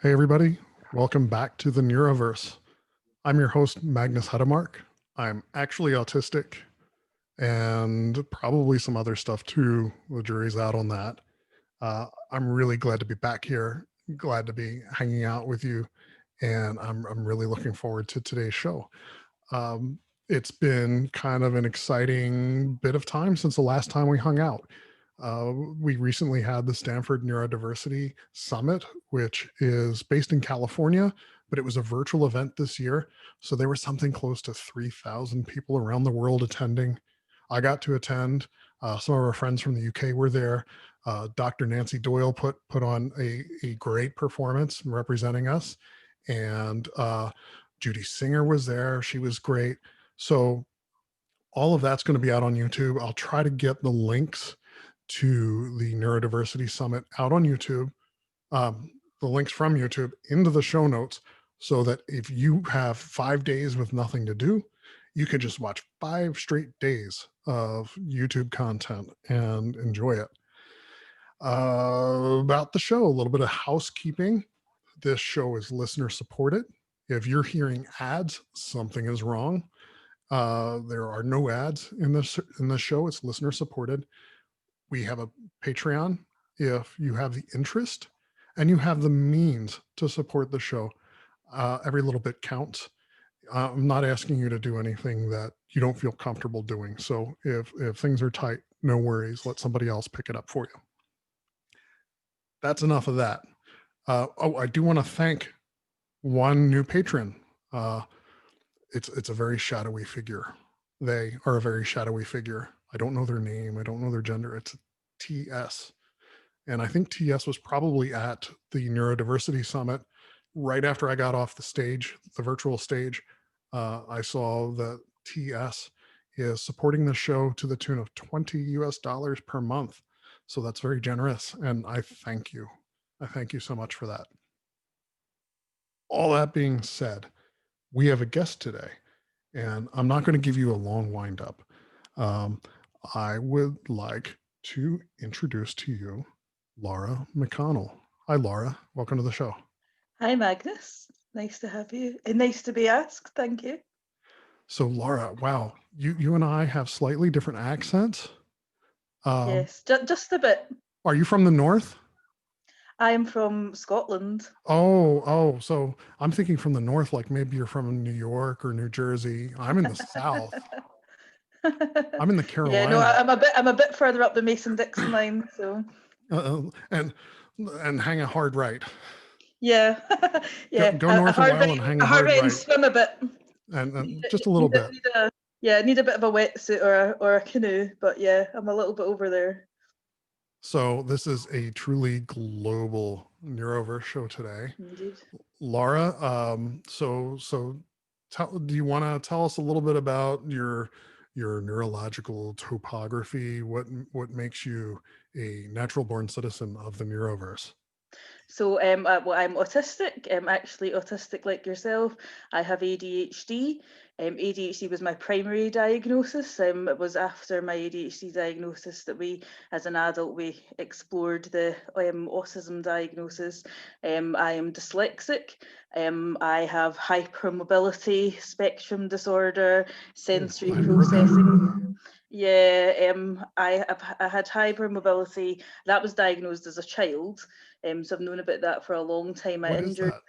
Hey, everybody. Welcome back to the Neuroverse. I'm your host, Magnus Hudemark. I'm actually autistic and probably some other stuff too. The jury's out on that. I'm really glad to be back here, glad to be hanging out with you, and I'm really looking forward to today's show. Um, it's been kind of an exciting bit of time since the last time we hung out. We recently had the Stanford Neurodiversity Summit, which is based in California, but it was a virtual event this year. So there was something close to 3,000 people around the world attending. I got to attend. Some of our friends from the UK were there. Dr. Nancy Doyle put on a great performance representing us. And Judy Singer was there. She was great. So all of that's going to be out on YouTube. I'll try to get the links to the Neurodiversity Summit out on YouTube, the links from YouTube into the show notes, so that if you have 5 days with nothing to do, you could just watch 5 straight days of YouTube content and enjoy it. About the show, a little bit of housekeeping. This show is listener supported. If you're hearing ads, something is wrong. There are no ads in this show. It's listener supported. We have a Patreon. If you have the interest and you have the means to support the show, every little bit counts. I'm not asking you to do anything that you don't feel comfortable doing. So if things are tight, no worries. Let somebody else pick it up for you. That's enough of that. I do want to thank one new patron. It's a very shadowy figure. They are a very shadowy figure. I don't know their name. I don't know their gender. It's TS. And I think TS was probably at the Neurodiversity Summit right after I got off the stage, the virtual stage. I saw that TS is supporting the show to the tune of $20 per month. So that's very generous. And I thank you. I thank you so much for that. All that being said, we have a guest today, and I'm not going to give you a long wind up. I would like to introduce to you Laura McConnell. Hi, Laura. Welcome to the show. Hi, Magnus. Nice to have you. And nice to be asked. Thank you. So, Laura, wow, you and I have slightly different accents. Yes, just a bit. Are you from the north? I am from Scotland. Oh, so I'm thinking from the north, like maybe you're from New York or New Jersey. I'm in the south. I'm in the Yeah, no, Carolinas. I'm a bit further up the Mason-Dixon line, so And hang a hard right. yeah, yeah, Go a north a hard while right, and hang a a hard hard right, and right, swim a bit. and just a little bit. Need a bit of a wetsuit or a canoe, but yeah, I'm a little bit over there. So this is a truly global Neuroverse show today. Indeed. Laura, do you want to tell us a little bit about your neurological topography? What makes you a natural born citizen of the Neuroverse? So, well, I'm autistic. I'm actually autistic like yourself. I have ADHD. ADHD was my primary diagnosis. It was after my ADHD diagnosis that as an adult, we explored the autism diagnosis. I am dyslexic. I have hypermobility spectrum disorder, Oh, sensory I've heard that. processing. Yeah, I had hypermobility. That was diagnosed as a child. So I've known about that for a long time. I What is injured. that?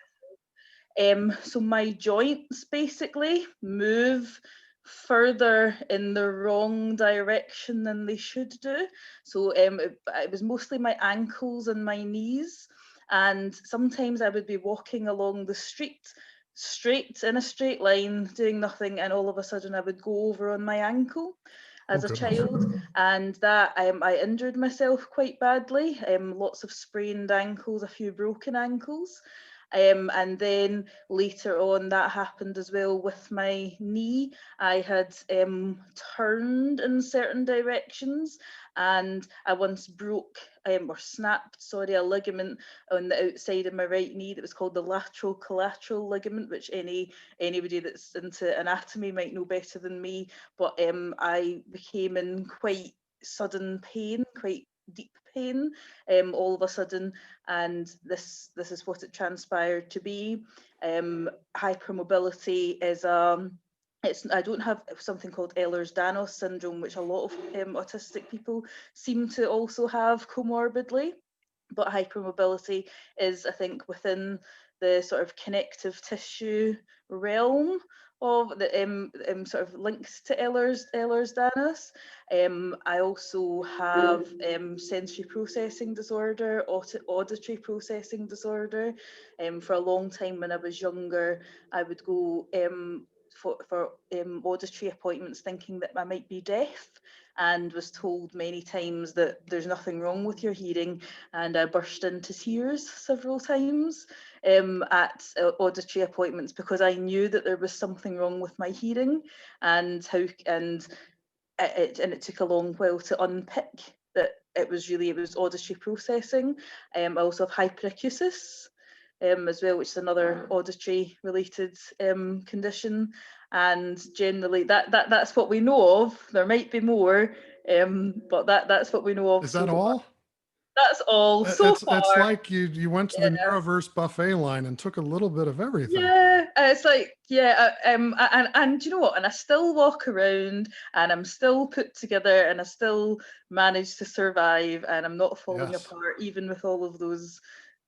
So my joints basically move further in the wrong direction than they should do. So it was mostly my ankles and my knees. And sometimes I would be walking along the street straight in a straight line, doing nothing, and all of a sudden I would go over on my ankle Oh as a goodness. child, and that I injured myself quite badly. Lots of sprained ankles, a few broken ankles. And then later on, that happened as well with my knee. I had turned in certain directions, and I once broke or snapped, sorry, a ligament on the outside of my right knee that was called the lateral collateral ligament, which anybody that's into anatomy might know better than me. But I became in quite sudden pain, quite deep pain all of a sudden, and this is what it transpired to be. Hypermobility is I don't have something called Ehlers-Danlos syndrome, which a lot of autistic people seem to also have comorbidly. But hypermobility is, I think, within the sort of connective tissue realm of the sort of links to Ehlers-Danlos. I also have sensory processing disorder, auditory processing disorder. For a long time when I was younger, I would go for auditory appointments thinking that I might be deaf, and was told many times that there's nothing wrong with your hearing, and I burst into tears several times at auditory appointments because I knew that there was something wrong with my hearing, and it took a long while to unpick that it was auditory processing. I also have hyperacusis as well, which is another auditory related condition. And generally that's what we know of. There might be more, but that's what we know of Is so that far. all? That's all so It's far. like you went to the Yeah. Neuroverse buffet line and took a little bit of everything. Yeah, it's like, yeah, and do you know what? And I still walk around, and I'm still put together, and I still manage to survive, and I'm not falling Yes. apart, even with all of those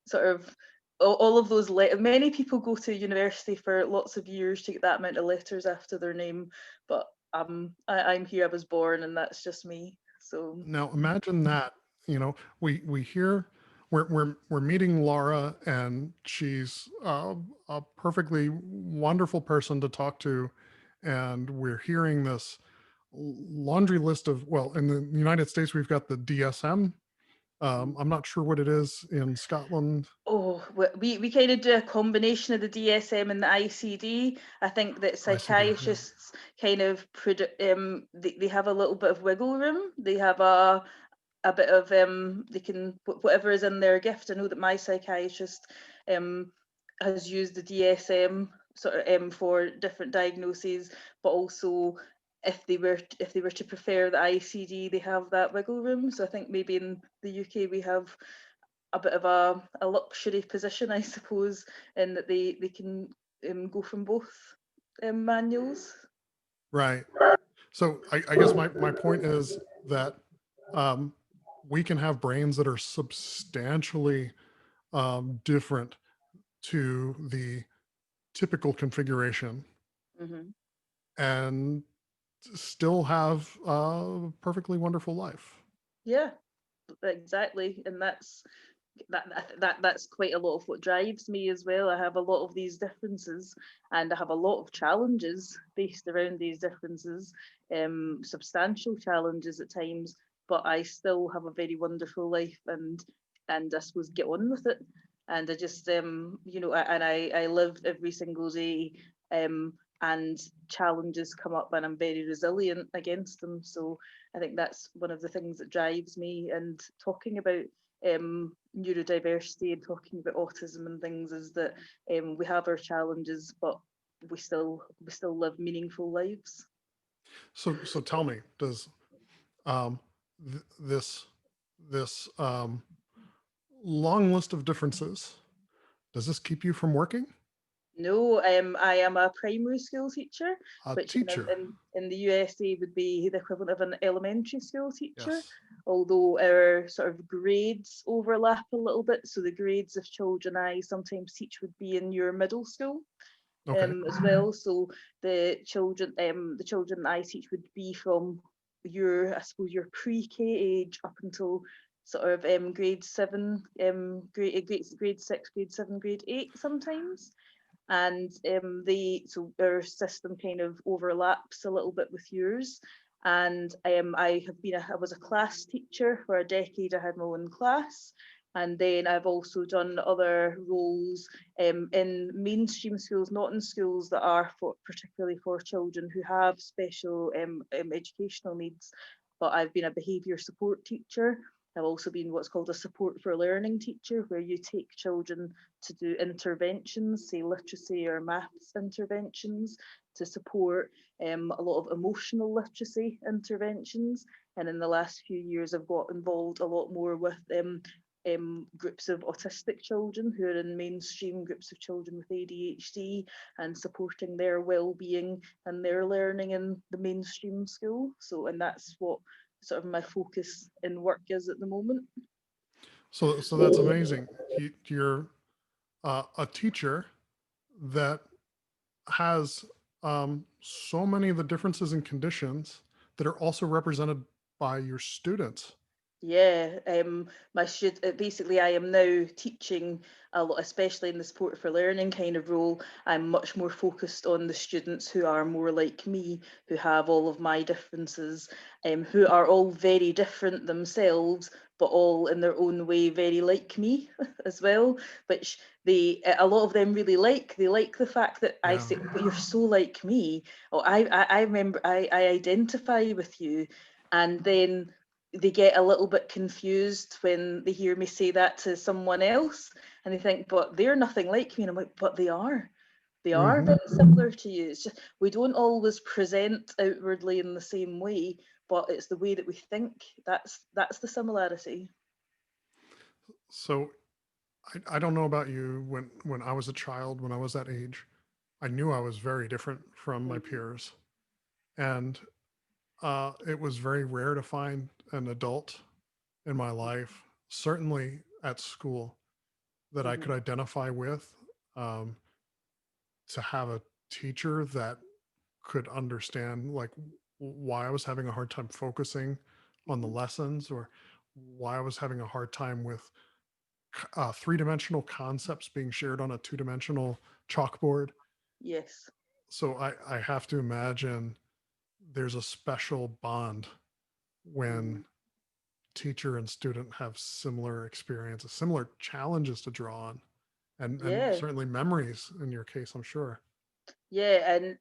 sort of all of those many people go to university for lots of years to get that amount of letters after their name, but I'm here. I was born, and that's just me. So Now imagine that, we hear we're meeting Laura, and she's a perfectly wonderful person to talk to, and we're hearing this laundry list of, well, in the United States we've got the DSM. I'm not sure what it is in Scotland. oh, we kind of do a combination of the DSM and the ICD. I think that ICD, yeah. psychiatrists kind of they have a little bit of wiggle room. They have a bit of they can whatever is in their gift. I know that my psychiatrist has used the DSM sort of for different diagnoses, but also if they were to prefer the ICD, they have that wiggle room. So I think maybe in the UK we have a bit of a luxury position, I suppose, in that they can go from both manuals. Right. So I guess my point is that um, we can have brains that are substantially different to the typical configuration, Hmm. and still have a perfectly wonderful life. Yeah, exactly, and that's quite a lot of what drives me as well. I have a lot of these differences, and I have a lot of challenges based around these differences, substantial challenges at times, but I still have a very wonderful life, and I suppose get on with it. And I just I live every single day, and challenges come up, and I'm very resilient against them. So I think that's one of the things that drives me. And talking about neurodiversity and talking about autism and things is that we have our challenges, but we still live meaningful lives. So tell me, does um, this long list of differences, does this keep you from working? No, I am a primary school teacher, A which teacher. in the USA would be the equivalent of an elementary school teacher, Yes. although our sort of grades overlap a little bit. So the grades of children I sometimes teach would be in your middle school. Okay. As well. So the children that I teach would be from your, I suppose, your pre-K age up until sort of grade seven, grade six, grade seven, grade eight sometimes. And so our system kind of overlaps a little bit with yours. And I was a class teacher for a decade. I had my own class, and then I've also done other roles in mainstream schools, not in schools that are particularly for children who have special educational needs. But I've been a behaviour support teacher. I've also been what's called a support for learning teacher, where you take children to do interventions, say literacy or maths interventions, to support a lot of emotional literacy interventions. and in the last few years I've got involved a lot more with groups of autistic children who are in mainstream groups of children with ADHD, and supporting their well-being and their learning in the mainstream school. So, and that's what sort of my focus in work is at the moment. So that's amazing. You're a teacher that has so many of the differences and conditions that are also represented by your students. Yeah, basically I am now teaching a lot, especially in the support for learning kind of role. I'm much more focused on the students who are more like me, who have all of my differences, who are all very different themselves, but all in their own way very like me as well. Which a lot of them really like. They like the fact that I Yeah. say, "But you're so like me." Or I remember I identify with you, and then they get a little bit confused when they hear me say that to someone else, and they think, but they're nothing like me. And I'm like, but they are. They are Hmm. very similar to you. It's just we don't always present outwardly in the same way, but it's the way that we think. That's the similarity. So I don't know about you. When I was a child, when I was that age, I knew I was very different from my Mhm. peers, and it was very rare to find an adult in my life, certainly at school, that I could Mhm. identify with. Um, to have a teacher that could understand like why I was having a hard time focusing on the Mhm. lessons, or why I was having a hard time with three-dimensional concepts being shared on a two-dimensional chalkboard. Yes. So I have to imagine there's a special bond when Mhm. teacher and student have similar experiences, similar challenges to draw on, and Yeah. certainly memories in your case, I'm sure. Yeah, and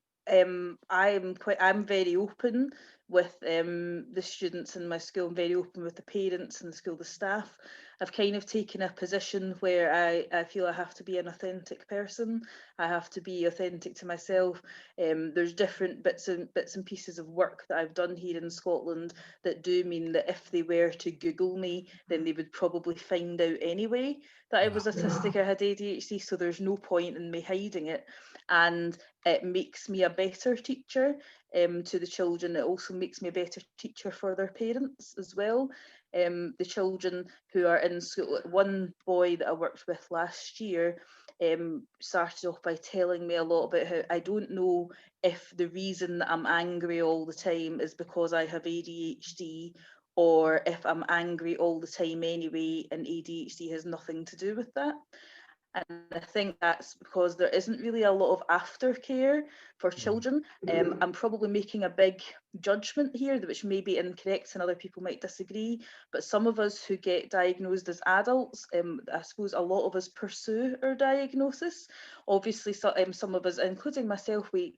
I'm very open with the students in my school. I'm very open with the parents in the school, the staff. I've kind of taken a position where I feel I have to be an authentic person. I have to be authentic to myself. There's different bits and pieces of work that I've done here in Scotland that do mean that if they were to Google me, then they would probably find out anyway that I Yeah. was autistic, I had ADHD. So there's no point in me hiding it. And it makes me a better teacher to the children. It also makes me a better teacher for their parents as well. The children who are in school, one boy that I worked with last year started off by telling me a lot about how I don't know if the reason that I'm angry all the time is because I have ADHD, or if I'm angry all the time anyway and ADHD has nothing to do with that. And I think that's because there isn't really a lot of aftercare for Mhm. children. I'm probably making a big judgment here, which may be incorrect and other people might disagree. But some of us who get diagnosed as adults, I suppose a lot of us pursue our diagnosis. Obviously, some of us, including myself, we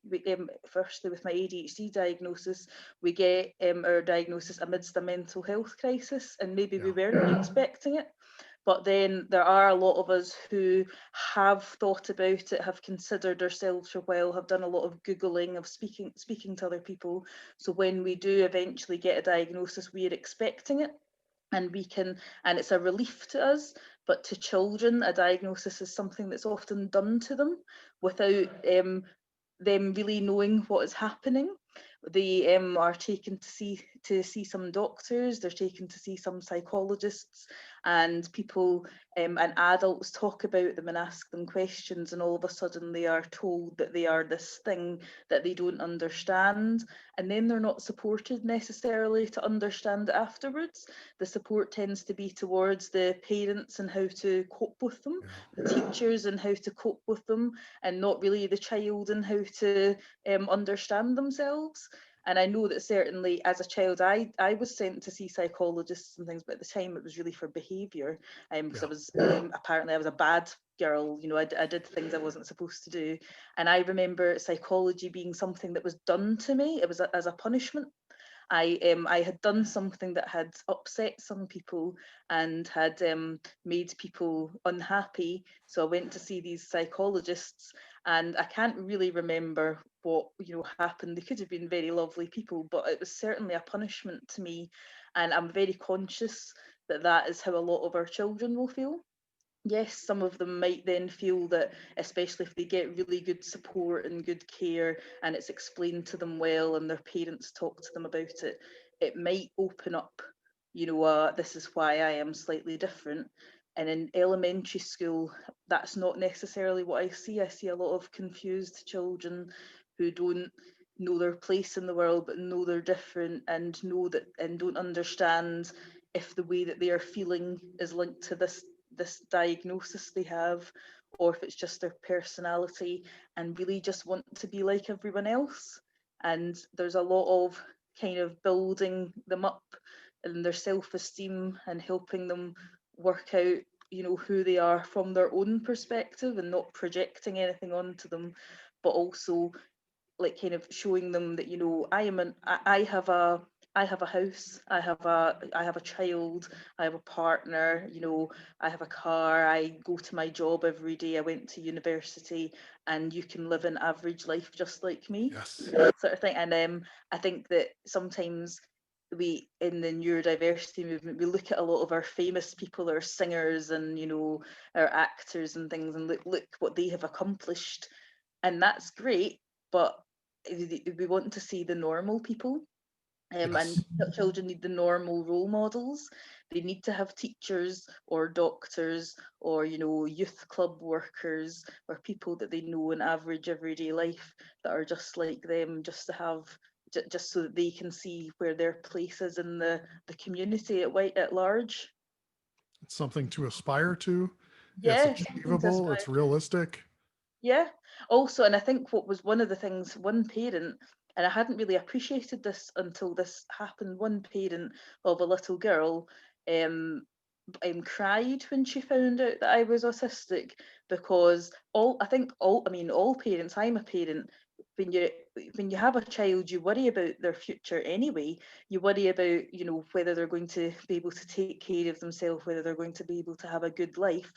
firstly with my ADHD diagnosis, we get our diagnosis amidst a mental health crisis, and maybe we Yeah. weren't expecting it. But then there are a lot of us who have thought about it, have considered ourselves for a while, have done a lot of Googling, of speaking to other people. So when we do eventually get a diagnosis, we are expecting it, and it's a relief to us. But to children, a diagnosis is something that's often done to them without them really knowing what is happening. They are taken to see some doctors. They're taken to see some psychologists, and people and adults talk about them and ask them questions, and all of a sudden they are told that they are this thing that they don't understand, and then they're not supported necessarily to understand it afterwards. The support tends to be towards the parents and how to cope with them, Yeah. the teachers and how to cope with them, and not really the child and how to understand themselves. And I know that certainly as a child, I was sent to see psychologists and things, but at the time it was really for behaviour, because Yeah. I was apparently I was a bad girl. I did things I wasn't supposed to do. And I remember psychology being something that was done to me. It was as a punishment. I had done something that had upset some people and had made people unhappy. So I went to see these psychologists, and I can't really remember what happened. They could have been very lovely people, but it was certainly a punishment to me, and I'm very conscious that that is how a lot of our children will feel. Yes, some of them might then feel that, especially if they get really good support and good care and it's explained to them well and their parents talk to them about it, it might open up, this is why I am slightly different. And in elementary school, that's not necessarily what I see. I see a lot of confused children who don't know their place in the world, but know they're different and know that and don't understand if the way that they are feeling is linked to this diagnosis they have, or if it's just their personality, and really just want to be like everyone else. And there's a lot of kind of building them up in their self-esteem and helping them work out who they are from their own perspective and not projecting anything onto them, but also like kind of showing them that I have a house, I have a child, I have a partner, I have a car, I go to my job every day, I went to university, and you can live an average life just like me, Yes. sort of thing. And I think that sometimes we in the neurodiversity movement we look at a lot of our famous people, our singers and our actors and things, and look what they have accomplished, and that's great, but we want to see the normal people, and Yes. children need the normal role models. They need to have teachers or doctors or youth club workers or people that they know in average everyday life that are just like them, just to have just so that they can see where their place is in the community at large. It's something to aspire to. It's Yeah, something to achievable. aspire. It's realistic. Yeah. Also, and I think what was one of the things, one parent, and I hadn't really appreciated this until this happened, one parent of a little girl um, cried when she found out that I was autistic, because all parents, I'm a parent, when you have a child, you worry about their future anyway. You worry about whether they're going to be able to take care of themselves, whether they're going to be able to have a good life.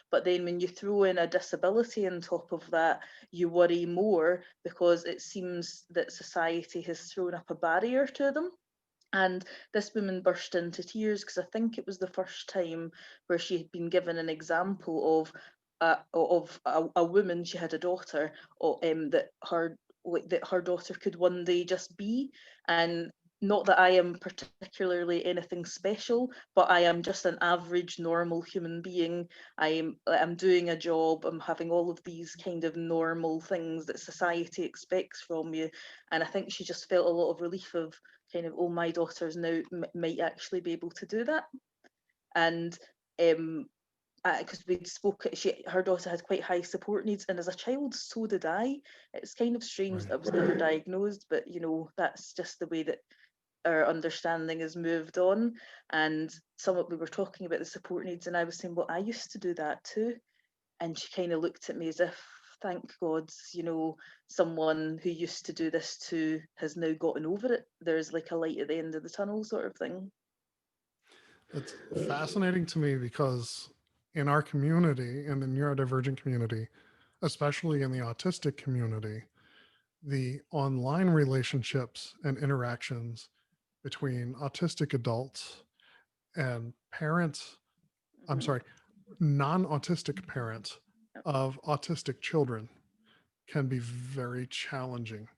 But then when you throw in a disability on top of that, you worry more, because it seems that society has thrown up a barrier to them. And this woman burst into tears because I think it was the first time where she had been given an example of a woman. She had a daughter, that her daughter could one day just be. And not that I am particularly anything special, but I am just an average normal human being. I'm doing a job, I'm having all of these kind of normal things that society expects from you. And I think she just felt a lot of relief of kind of, oh, my daughter's now might actually be able to do that. And because we'd spoke, her daughter had quite high support needs, and as a child, so did I. It's kind of strange Right. that I was never diagnosed, but that's just the way that our understanding has moved on. And we were talking about the support needs, and I was saying, well, I used to do that too. And she kind of looked at me as if, thank God, someone who used to do this too has now gotten over it. There's like a light at the end of the tunnel, sort of thing. It's fascinating to me because in our community, in the neurodivergent community, especially in the autistic community, the online relationships and interactions between autistic adults and parents, I'm Mhm. sorry, non autistic parents of autistic children can be very challenging.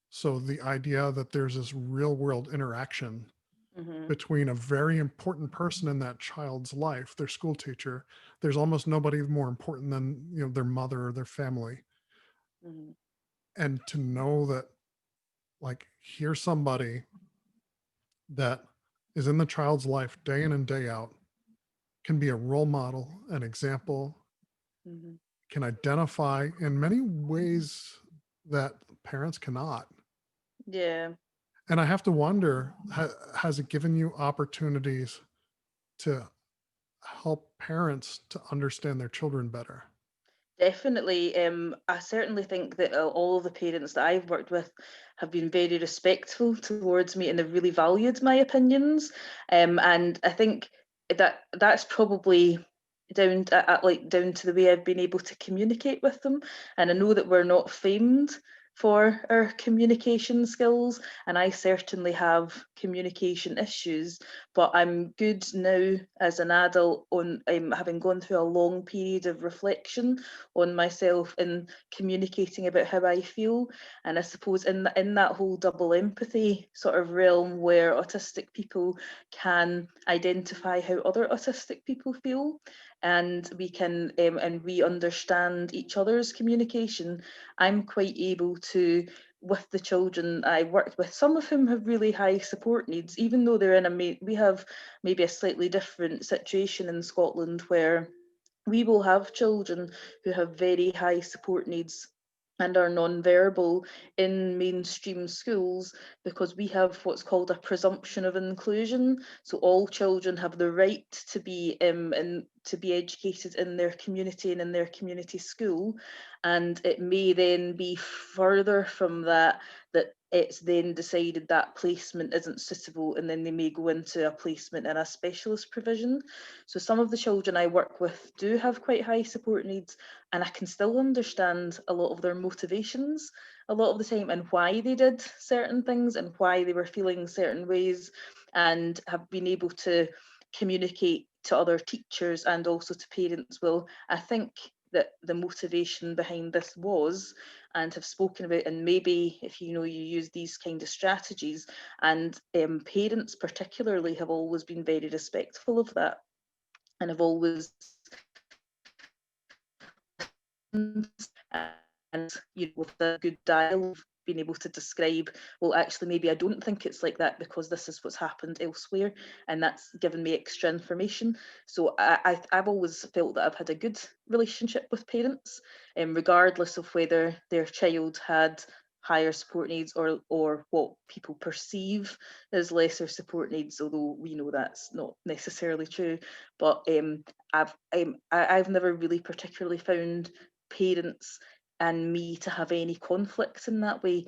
So the idea that there's this real world interaction Mhm. between a very important person in that child's life, their school teacher, there's almost nobody more important than their mother or their family. Mhm. And to know that, like, here's somebody that is in the child's life day in and day out, can be a role model, an example, Mhm. can identify in many ways that parents cannot. Yeah. And I have to wonder, has it given you opportunities to help parents to understand their children better? Definitely. I certainly think that all of the parents that I've worked with have been very respectful towards me, and they've really valued my opinions. And I think that's probably down to the way I've been able to communicate with them. And I know that we're not famed for our communication skills, and I certainly have communication issues, but I'm good now as an adult on having gone through a long period of reflection on myself and communicating about how I feel. And I suppose in that whole double empathy sort of realm where autistic people can identify how other autistic people feel, and we can and we understand each other's communication, I'm quite able to, with the children I worked with, some of whom have really high support needs, even though they're we have maybe a slightly different situation in Scotland where we will have children who have very high support needs and are non-verbal in mainstream schools, because we have what's called a presumption of inclusion. So all children have the right to be and to be educated in their community and in their community school. And it may then be further from that it's then decided that placement isn't suitable, and then they may go into a placement in a specialist provision. So some of the children I work with do have quite high support needs, and I can still understand a lot of their motivations a lot of the time, and why they did certain things and why they were feeling certain ways, and have been able to communicate to other teachers and also to parents. Well, I think that the motivation behind this was, and have spoken about, and maybe if you use these kind of strategies, and parents particularly have always been very respectful of that, and have always and with a good dialogue being able to describe, well, actually maybe I don't think it's like that because this is what's happened elsewhere, and that's given me extra information. So I've always felt that I've had a good relationship with parents, regardless of whether their child had higher support needs or what people perceive as lesser support needs, although we know that's not necessarily true. But I've never really particularly found parents and me to have any conflict in that way.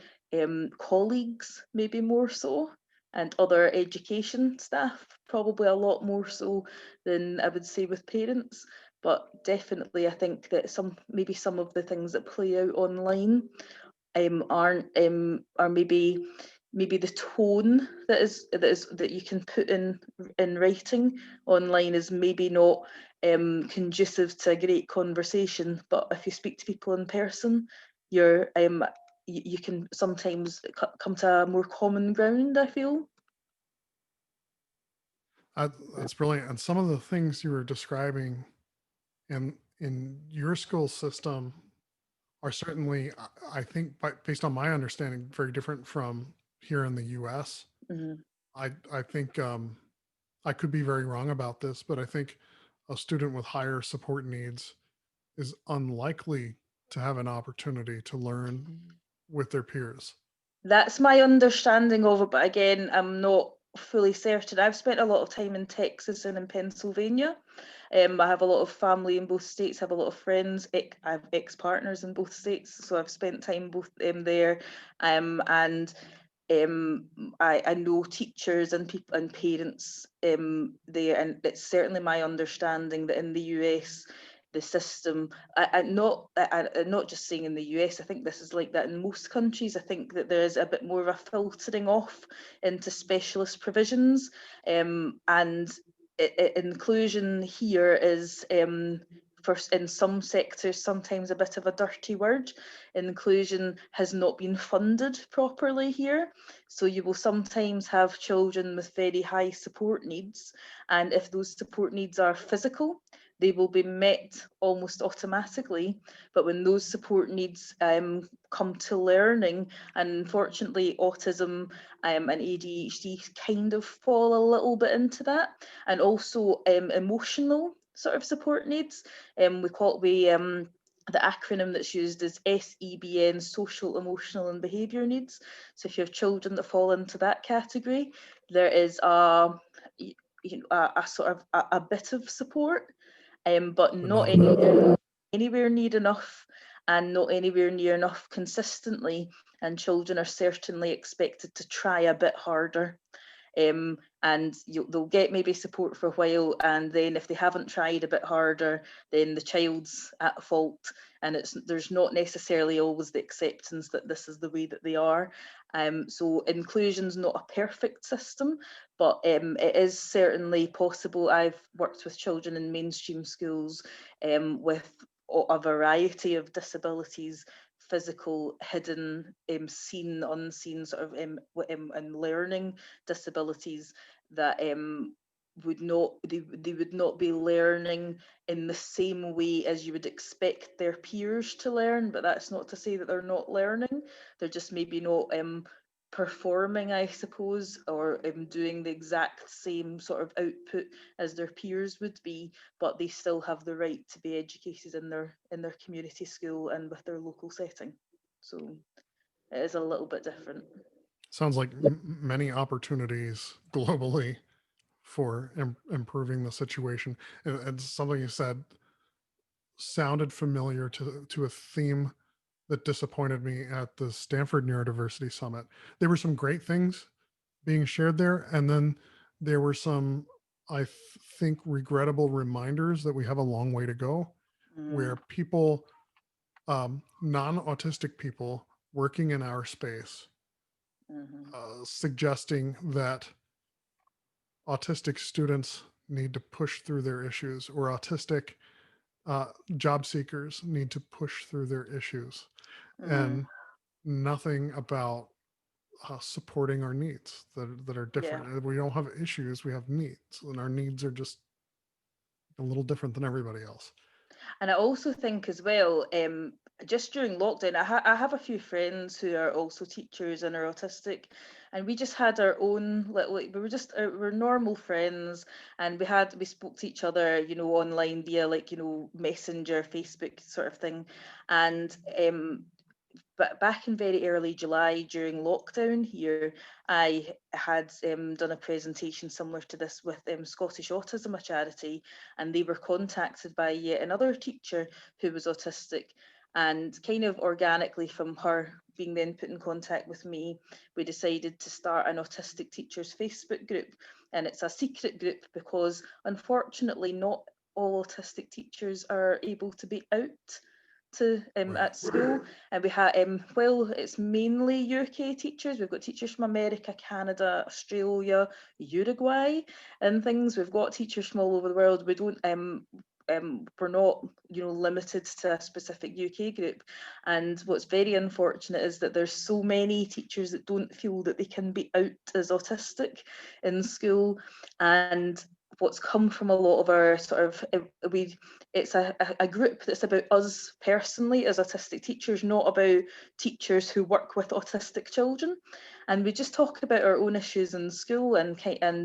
Colleagues maybe more so, and other education staff probably a lot more so than I would say with parents. But definitely I think that maybe some of the things that play out online aren't are maybe the tone that you can put in writing online is maybe not conducive to a great conversation. But if you speak to people in person, you're you can sometimes come to a more common ground, I feel. That's brilliant. And some of the things you were describing in your school system are certainly, I think, based on my understanding, very different from here in the U.S. Mm-hmm. I think I could be very wrong about this, but I think a student with higher support needs is unlikely to have an opportunity to learn with their peers. That's my understanding of it, but again, I'm not fully certain. I've spent a lot of time in Texas and in Pennsylvania. I have a lot of family in both states, have a lot of friends. I have ex-partners in both states, so I've spent time both there. And I know teachers and people and parents there, and it's certainly my understanding that in the US, the system, I'm not just saying in the US, I think this is like that in most countries. I think that there is a bit more of a filtering off into specialist provisions, and inclusion here is first in some sectors sometimes a bit of a dirty word. Inclusion has not been funded properly here, so you will sometimes have children with very high support needs, and if those support needs are physical, they will be met almost automatically. But when those support needs come to learning, and unfortunately autism and ADHD kind of fall a little bit into that, and also emotional sort of support needs. The acronym that's used is SEBN, social, emotional and behaviour needs. So if you have children that fall into that category, there is a sort of a bit of support, but not anywhere near enough, and not anywhere near enough consistently. And children are certainly expected to try a bit harder. and they'll get maybe support for a while, and then if they haven't tried a bit harder, then the child's at fault, and there's not necessarily always the acceptance that this is the way that they are. So inclusion's not a perfect system, but it is certainly possible. I've worked with children in mainstream schools with a variety of disabilities, physical, hidden, seen, unseen, sort of and learning disabilities that they would not be learning in the same way as you would expect their peers to learn. But that's not to say that they're not learning. They're just maybe not performing, I suppose, or doing the exact same sort of output as their peers would be, but they still have the right to be educated in their community school and with their local setting. So it is a little bit different. Sounds like many opportunities globally for improving the situation. And something you said sounded familiar to a theme that disappointed me at the Stanford Neurodiversity Summit. There were some great things being shared there, and then there were some, I think, regrettable reminders that we have a long way to go, where people, non-autistic people working in our space, suggesting that autistic students need to push through their issues, or autistic job seekers need to push through their issues, and nothing about supporting our needs that are different. Yeah. We don't have issues, we have needs, and our needs are just a little different than everybody else. And I also think as well, just during lockdown, I have a few friends who are also teachers and are autistic, and we just had our own little, like, we're normal friends, and we spoke to each other, online via, like, Messenger, Facebook sort of thing. And but back in very early July during lockdown here, I had done a presentation similar to this with Scottish Autism, a charity, and they were contacted by yet another teacher who was autistic. And kind of organically from her being then put in contact with me, we decided to start an autistic teachers Facebook group. And it's a secret group because unfortunately not all autistic teachers are able to be out to at school, and we have well, it's mainly UK teachers. We've got teachers from America, Canada, Australia, Uruguay, and things. We've got teachers from all over the world. We don't we're not limited to a specific UK group. And what's very unfortunate is that there's so many teachers that don't feel that they can be out as autistic in school. And what's come from a lot of our sort of it's a group that's about us personally as autistic teachers, not about teachers who work with autistic children. And we just talk about our own issues in school and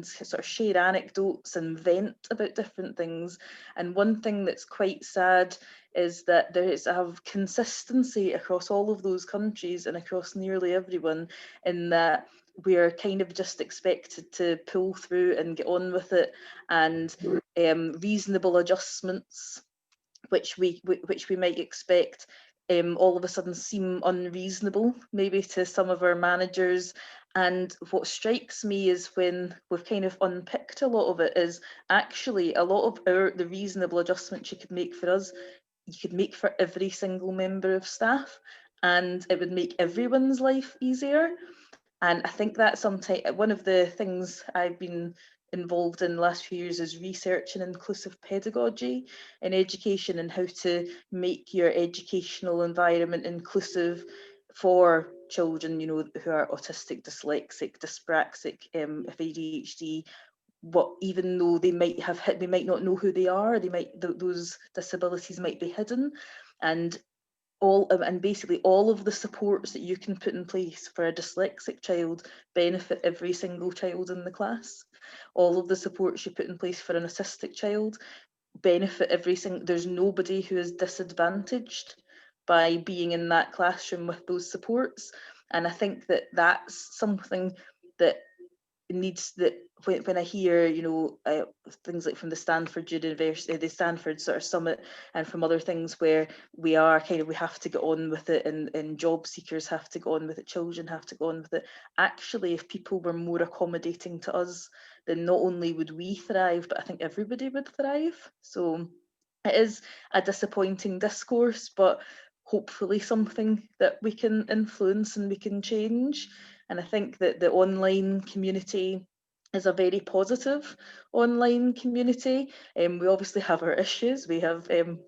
sort of share anecdotes and vent about different things. And one thing that's quite sad is that there is a consistency across all of those countries and across nearly everyone, in that we're kind of just expected to pull through and get on with it, and reasonable adjustments which we might expect all of a sudden seem unreasonable maybe to some of our managers. And what strikes me is when we've kind of unpicked a lot of it, is actually a lot of the reasonable adjustments you could make for us, you could make for every single member of staff, and it would make everyone's life easier. And I think that sometimes one of the things I've been involved in the last few years is research and inclusive pedagogy in education, and how to make your educational environment inclusive for children, who are autistic, dyslexic, dyspraxic, have ADHD. What, even though they might not know who they are, those disabilities might be hidden, and basically all of the supports that you can put in place for a dyslexic child benefit every single child in the class. All of the supports you put in place for an autistic child benefit every single. There's nobody who is disadvantaged by being in that classroom with those supports. And I think that that's something that needs that when I hear, things like from the Stanford University, the Stanford sort of summit, and from other things where we are kind of, we have to get on with it, and job seekers have to go on with it, children have to go on with it. Actually, if people were more accommodating to us, then not only would we thrive, but I think everybody would thrive. So it is a disappointing discourse, but hopefully something that we can influence and we can change. And I think that the online community is a very positive online community. We obviously have our issues. We have, and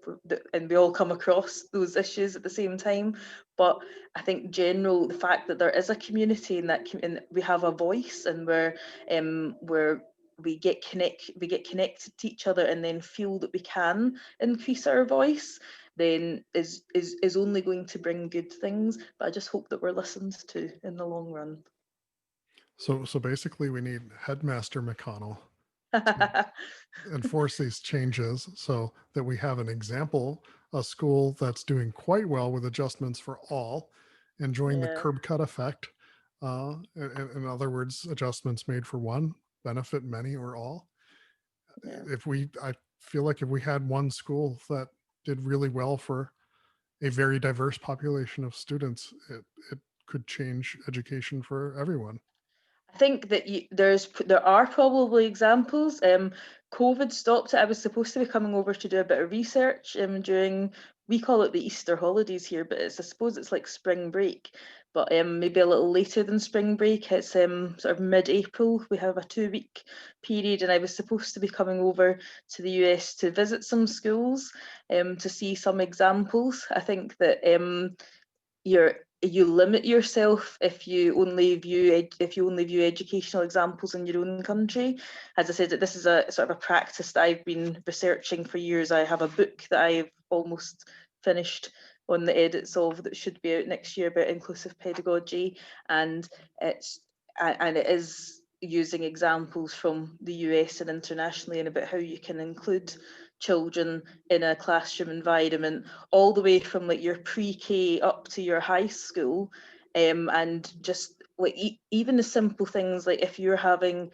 we all come across those issues at the same time. But I think general, the fact that there is a community and and we have a voice, and we're we get connected to each other, and then feel that we can increase our voice, then is only going to bring good things. But I just hope that we're listened to in the long run. So basically, we need Headmaster McConnell to enforce these changes so that we have an example, a school that's doing quite well with adjustments for all, enjoying the Yeah, curb cut effect. In other words, adjustments made for one benefit many or all. yeah. I feel like if we had one school that did really well for a very diverse population of students, it could change education for everyone. I think that there are probably examples. COVID stopped it. I was supposed to be coming over to do a bit of research during, we call it the Easter holidays here, but I suppose it's like spring break, but maybe a little later than spring break. It's sort of mid-April. We have a 2-week period, and I was supposed to be coming over to the US to visit some schools to see some examples. I think that you limit yourself if you only view educational examples in your own country. As I said, this is a sort of a practice that I've been researching for years. I have a book that I've almost finished on the edits of, that should be out next year, about inclusive pedagogy, and it is using examples from the US and internationally, and about how you can include children in a classroom environment, all the way from like your pre-K up to your high school, and just like even the simple things, like if you're having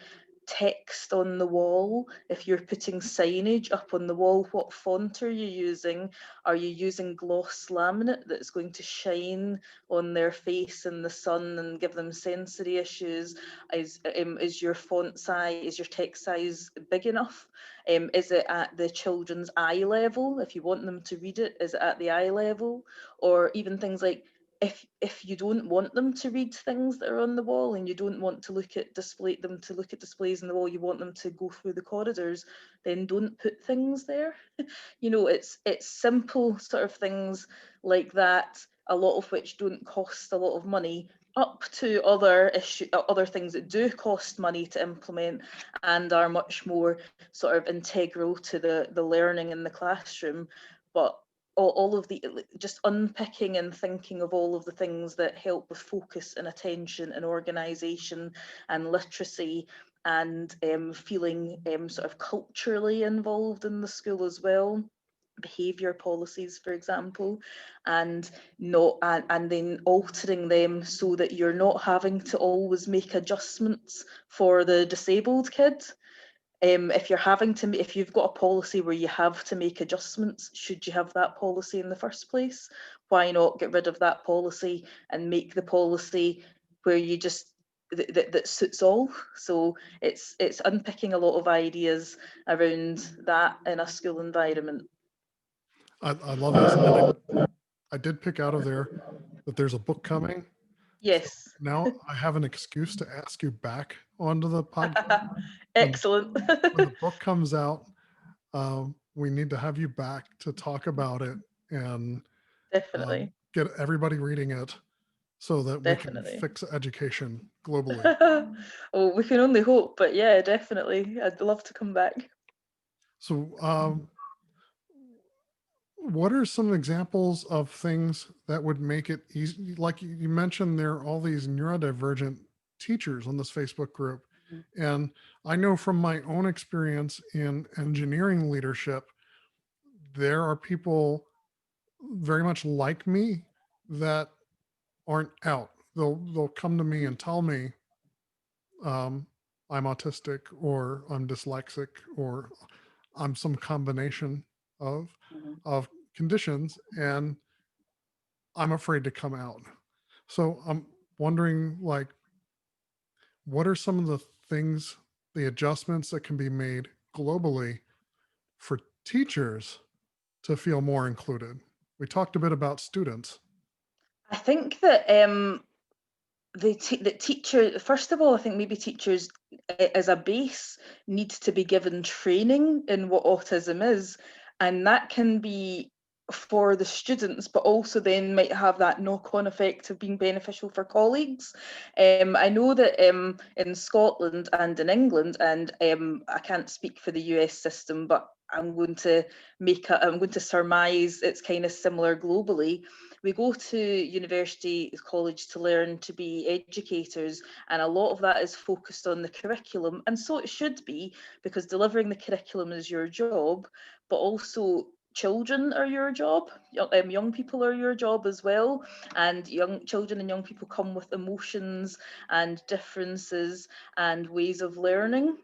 text on the wall, if you're putting signage up on the wall, what font are you using? Are you using gloss laminate that's going to shine on their face in the sun and give them sensory issues? Is your font size, is your text size big enough? Is it at the children's eye level? If you want them to read it, is it at the eye level? Or even things like, if you don't want them to read things that are on the wall, and you don't want to look at displays in the wall, you want them to go through the corridors, then don't put things there. It's simple sort of things like that, a lot of which don't cost a lot of money, up to other things that do cost money to implement and are much more sort of integral to the learning in the classroom. But all of the, just unpicking and thinking of all of the things that help with focus and attention and organisation and literacy, and feeling sort of culturally involved in the school as well, behaviour policies, for example, and not and then altering them so that you're not having to always make adjustments for the disabled kid. If you've got a policy where you have to make adjustments, should you have that policy in the first place? Why not get rid of that policy and make the policy where you just that suits all? So it's unpicking a lot of ideas around that in a school environment. I love this, and I did pick out of there that there's a book coming. So Yes. now I have an excuse to ask you back onto the podcast when the, Excellent. when the book comes out. We need to have you back to talk about it and Definitely. get everybody reading it so that we can Definitely. fix education globally. Oh, we can only hope, but yeah, definitely. I'd love to come back. So, what are some examples of things that would make it easy? Like you mentioned, there are all these neurodivergent teachers on this Facebook group. Mhm. And I know from my own experience in engineering leadership, there are people very much like me that aren't out. They'll come to me and tell me, um, I'm autistic or I'm dyslexic or I'm some combination of Mhm. of conditions, and I'm afraid to come out. So I'm wondering, like, what are some of the things, the adjustments that can be made globally for teachers to feel more included? We talked a bit about students. I think that the teacher, first of all, I think maybe teachers as a base need to be given training in what autism is, and that can be for the students, but also then might have that knock-on effect of being beneficial for colleagues. I know that in Scotland and in England, and I can't speak for the US system, but I'm going to surmise it's kind of similar globally. We go to university, college to learn to be educators, and a lot of that is focused on the curriculum, and so it should be, because delivering the curriculum is your job, but also children are your job. Young people are your job as well, and young children and young people come with emotions and differences and ways of learning.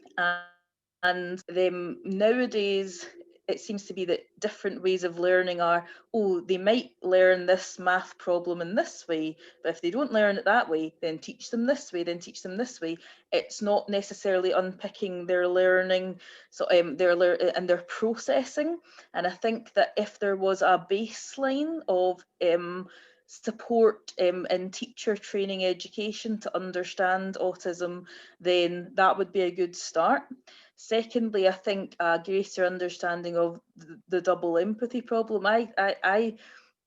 And then nowadays, it seems to be that different ways of learning are, oh, they might learn this math problem in this way, but if they don't learn it that way, then teach them this way, then teach them this way. It's not necessarily unpicking their learning, so and their processing. And I think that if there was a baseline of support in teacher training education to understand autism, then that would be a good start. Secondly, I think a greater understanding of the double empathy problem. I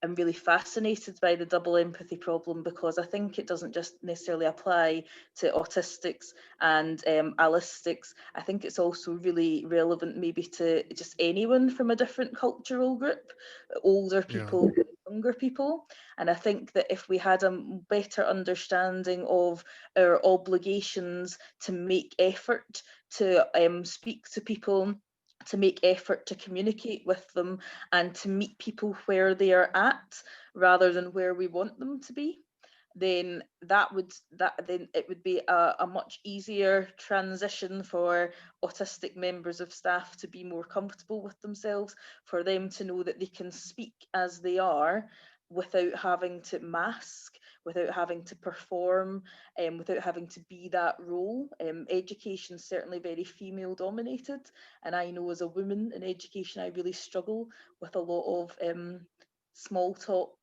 am really fascinated by the double empathy problem, because I think it doesn't just necessarily apply to autistics and allistics. I think it's also really relevant maybe to just anyone from a different cultural group, older Yeah. people, younger people. And I think that if we had a better understanding of our obligations to make effort to speak to people, to make effort to communicate with them, and to meet people where they are at rather than where we want them to be, then then it would be a much easier transition for autistic members of staff to be more comfortable with themselves, for them to know that they can speak as they are without having to mask, without having to perform, without having to be that role. Education is certainly very female dominated, and I know as a woman in education I really struggle with a lot of small talk,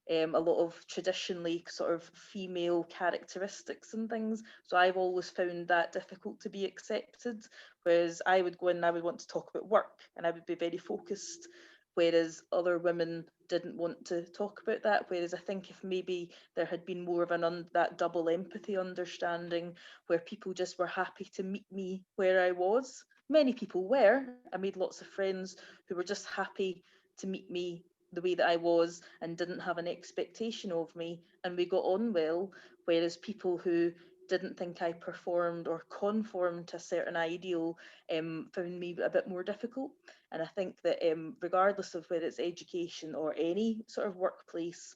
a lot of traditionally sort of female characteristics and things. So I've always found that difficult to be accepted. Whereas I would go in and I would want to talk about work and I would be very focused, whereas other women didn't want to talk about that. Whereas I think if maybe there had been more of that double empathy understanding, where people just were happy to meet me where I was. Many people were. I made lots of friends who were just happy to meet me the way that I was and didn't have an expectation of me, and we got on well. Whereas people who didn't think I performed or conformed to a certain ideal found me a bit more difficult. And I think that regardless of whether it's education or any sort of workplace,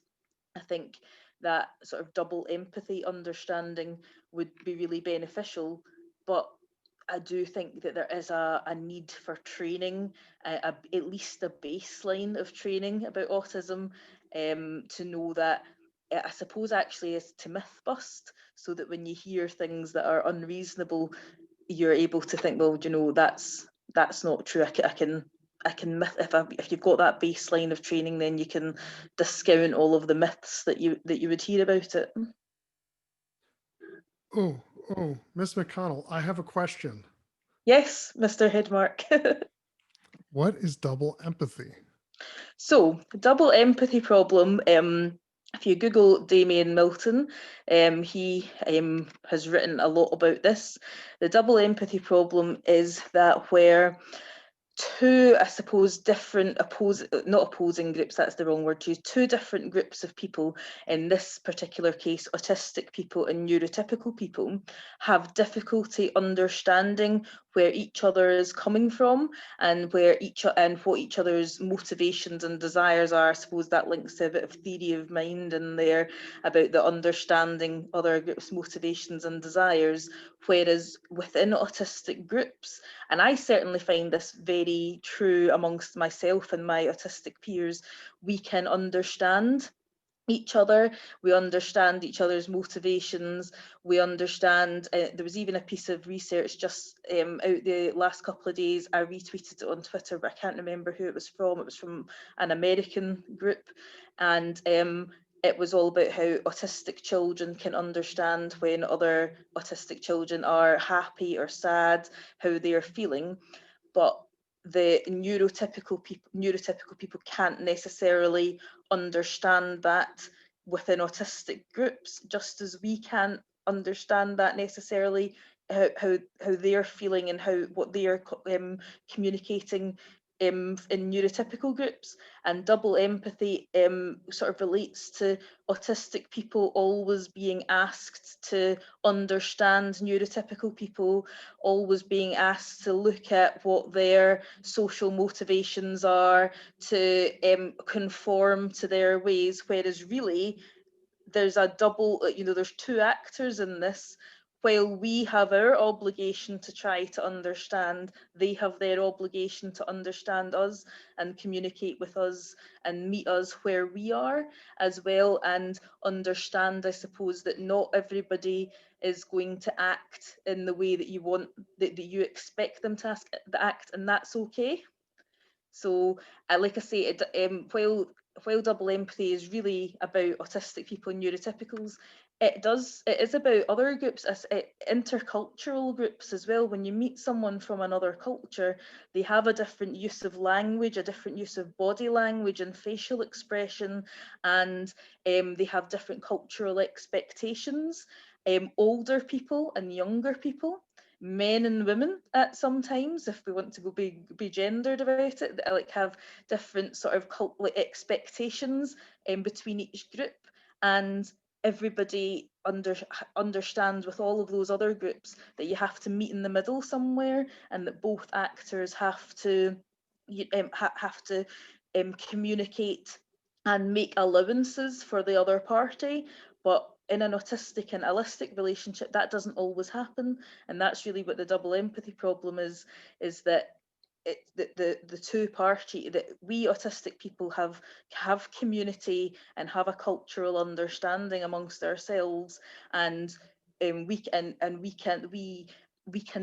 I think that sort of double empathy understanding would be really beneficial. But I do think that there is a need for training, at least a baseline of training about autism, to know that, I suppose, actually is to myth bust, so that when you hear things that are unreasonable, you're able to think, well, that's not true. I can myth, if you've got that baseline of training, then you can discount all of the myths that you would hear about it. Oh, Miss McConnell, I have a question. Yes, Mr. Headmark. What is double empathy? So, double empathy problem. If you Google Damien Milton, he has written a lot about this. The double empathy problem is that where two, I suppose, different not opposing groups, that's the wrong word to use, two different groups of people, in this particular case, autistic people and neurotypical people, have difficulty understanding where each other is coming from and what each other's motivations and desires are. I suppose that links to a bit of theory of mind in there about the understanding other groups' motivations and desires. Whereas within autistic groups, and I certainly find this very true amongst myself and my autistic peers, we can understand each other, we understand each other's motivations, we understand, there was even a piece of research just out the last couple of days, I retweeted it on Twitter, but I can't remember who it was from an American group, and it was all about how autistic children can understand when other autistic children are happy or sad, how they are feeling, but the neurotypical people can't necessarily understand that within autistic groups, just as we can't understand that necessarily, how they're feeling and what they are communicating in neurotypical groups. And double empathy sort of relates to autistic people always being asked to understand neurotypical people, always being asked to look at what their social motivations are, to conform to their ways, whereas really there's a double, there's two actors in this. While we have our obligation to try to understand, they have their obligation to understand us and communicate with us and meet us where we are as well, and understand, I suppose, that not everybody is going to act in the way that you want, that you expect them to act, and that's okay. So, like I say, while double empathy is really about autistic people and neurotypicals, it is about other groups, intercultural groups as well. When you meet someone from another culture, they have a different use of language, a different use of body language and facial expression, and they have different cultural expectations. Older people and younger people, men and women at sometimes, if we want to go be gendered about it, that like have different sort of expectations between each group, and everybody understands with all of those other groups that you have to meet in the middle somewhere, and that both actors have to communicate and make allowances for the other party. But in an autistic and allistic relationship, that doesn't always happen, and that's really what the double empathy problem is that the two party, that we autistic people have community and have a cultural understanding amongst ourselves, and we can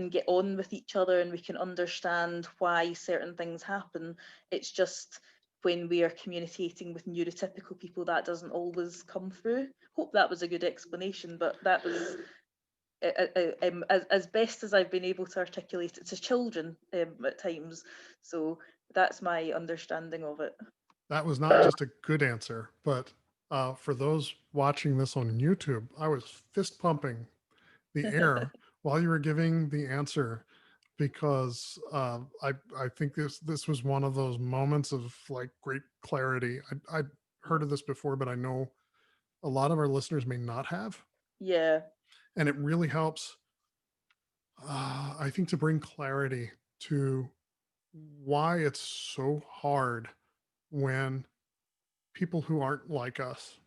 get on with each other and we can understand why certain things happen. It's just when we are communicating with neurotypical people, that doesn't always come through. Hope that was a good explanation, but that was as best as I've been able to articulate it to children at times. So that's my understanding of it. That was not just a good answer, but for those watching this on YouTube, I was fist pumping the air while you were giving the answer, because I think this was one of those moments of like great clarity. I heard of this before, but I know a lot of our listeners may not have, Yeah. and it really helps. I think to bring clarity to why it's so hard when people who aren't like us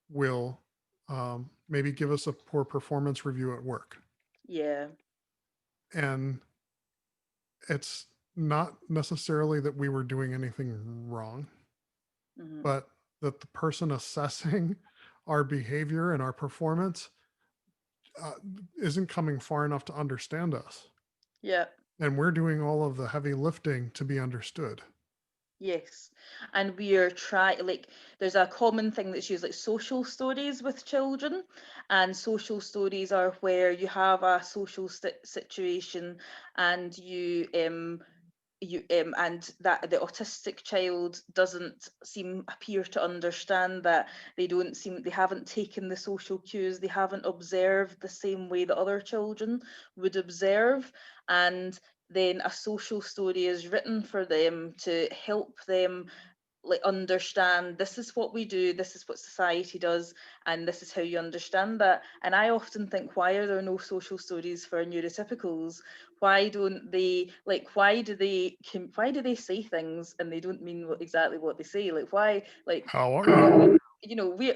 will maybe give us a poor performance review at work. Yeah. And it's not necessarily that we were doing anything wrong, Hmm. but that the person assessing our behavior and our performance uh, isn't coming far enough to understand us. Yeah. And we're doing all of the heavy lifting to be understood. Yes, and we are trying, like, there's a common thing that's used, like social stories with children, and social stories are where you have a social situation, and and that the autistic child doesn't appear to understand that, they haven't taken the social cues, they haven't observed the same way that other children would observe, and then a social story is written for them to help them like understand this is what we do, this is what society does, and this is how you understand that. And I often think, why are there no social stories for neurotypicals? Why don't they, like, why do they say things and they don't mean exactly what they say? Like, why, like, How are you?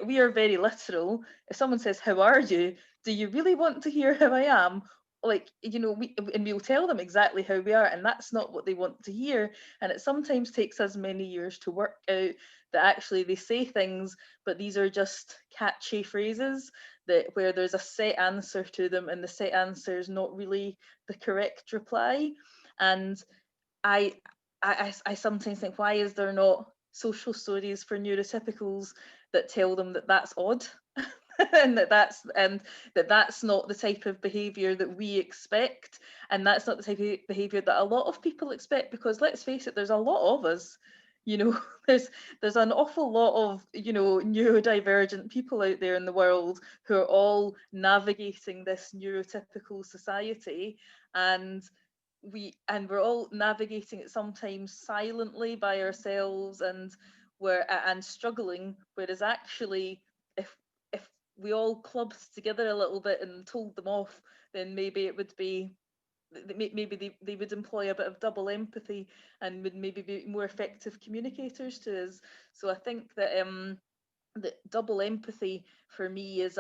we are very literal. If someone says, how are you, do you really want to hear how I am? Like, we'll tell them exactly how we are, and that's not what they want to hear. And it sometimes takes us many years to work out that actually they say things, but these are just catchy phrases that where there's a set answer to them, and the set answer is not really the correct reply. And I I sometimes think, why is there not social stories for neurotypicals that tell them that that's odd, and that's not the type of behavior that we expect, and that's not the type of behavior that a lot of people expect, because let's face it, there's a lot of us. you know there's an awful lot of neurodivergent people out there in the world who are all navigating this neurotypical society, and we're all navigating it sometimes silently by ourselves, and we're struggling, whereas actually, if if we all clubbed together a little bit and told them off, then maybe it would be maybe they would employ a bit of double empathy and would maybe be more effective communicators to us. So I think that double empathy for me is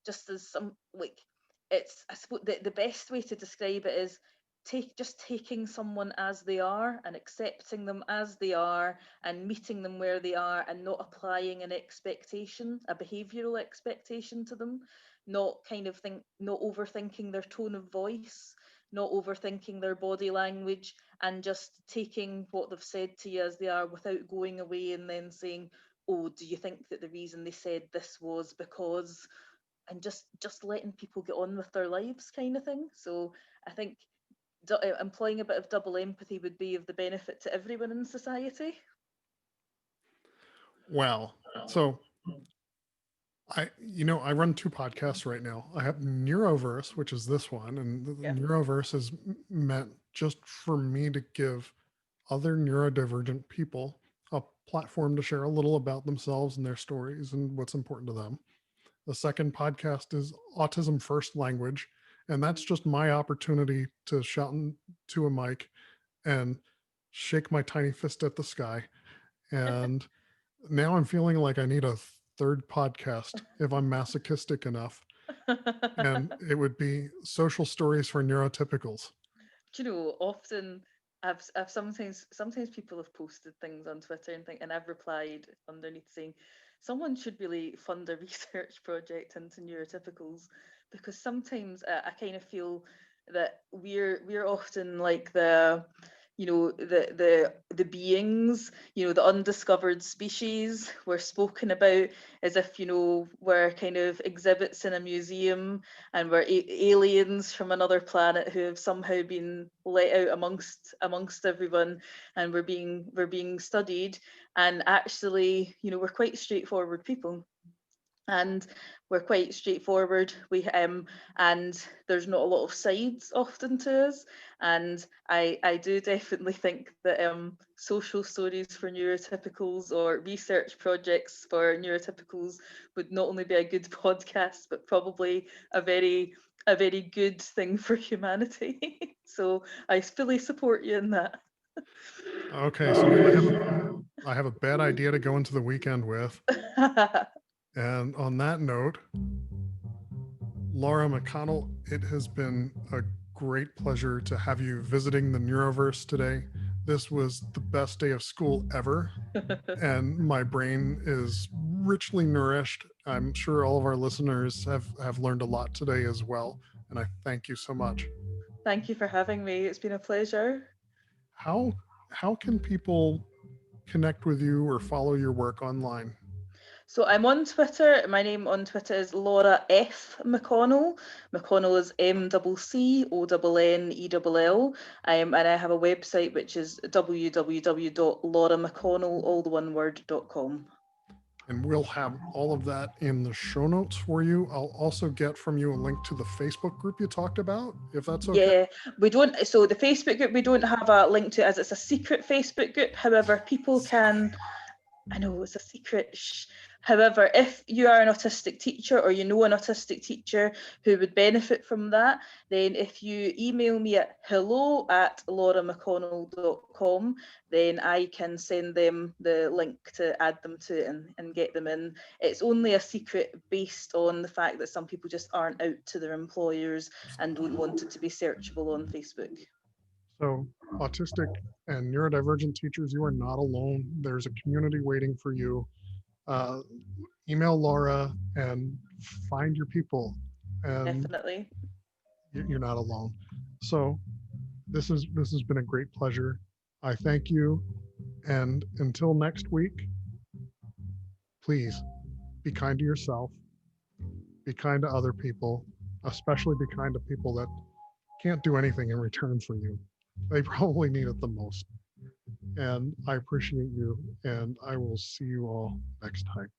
just as some like it's I suppose the best way to describe it is taking someone as they are and accepting them as they are and meeting them where they are, and not applying an expectation, a behavioral expectation to them, not overthinking their tone of voice, not overthinking their body language, and just taking what they've said to you as they are, without going away and then saying, oh, do you think that the reason they said this was because, and just letting people get on with their lives, kind of thing. So I think employing a bit of double empathy would be of the benefit to everyone in society. Well, so I run two podcasts right now. I have Neuroverse, which is this one, and the Yeah. Neuroverse is meant just for me to give other neurodivergent people a platform to share a little about themselves and their stories and what's important to them. The second podcast is Autism First Language, and that's just my opportunity to shout into a mic and shake my tiny fist at the sky. And now I'm feeling like I need a third podcast if I'm masochistic enough. And it would be Social Stories for Neurotypicals. Often I've sometimes people have posted things on Twitter and I've replied underneath saying someone should really fund a research project into neurotypicals, because sometimes I kind of feel that we're often like the beings, the undiscovered species we're spoken about as if we're kind of exhibits in a museum, and we're aliens from another planet who have somehow been let out amongst everyone, and we're being studied. And actually, we're quite straightforward people, and we're quite straightforward. And there's not a lot of sides often to us. And I do definitely think that social stories for neurotypicals or research projects for neurotypicals would not only be a good podcast, but probably a very good thing for humanity. So I fully support you in that. Okay, so now I have a bad idea to go into the weekend with. And on that note, Laura McConnell, it has been a great pleasure to have you visiting the Neuroverse today. This was the best day of school ever, and my brain is richly nourished. I'm sure all of our listeners have learned a lot today as well, and I thank you so much. Thank you for having me. It's been a pleasure. How how can people connect with you or follow your work online? So I'm on Twitter. My name on Twitter is Laura F McConnell. McConnell is MCConnell. And I have a website which is www.lauramcconnell, all the one word, .com. And we'll have all of that in the show notes for you. I'll also get from you a link to the Facebook group you talked about, if that's okay. Yeah, we don't. So the Facebook group, we don't have a link to it as it's a secret Facebook group. However, people can. I know it's a secret. Shh. However, if you are an autistic teacher or you know an autistic teacher who would benefit from that, then if you email me at hello@lauramcconnell.com, then I can send them the link to add them to it and get them in. It's only a secret based on the fact that some people just aren't out to their employers and don't want it to be searchable on Facebook. So, autistic and neurodivergent teachers, you are not alone. There's a community waiting for you. Uh, Email Laura and find your people, and Definitely. you're not alone. So, this has been a great pleasure. I thank you, and until next week, please be kind to yourself, be kind to other people, especially be kind to people that can't do anything in return for you. They probably need it the most. And I appreciate you, and I will see you all next time.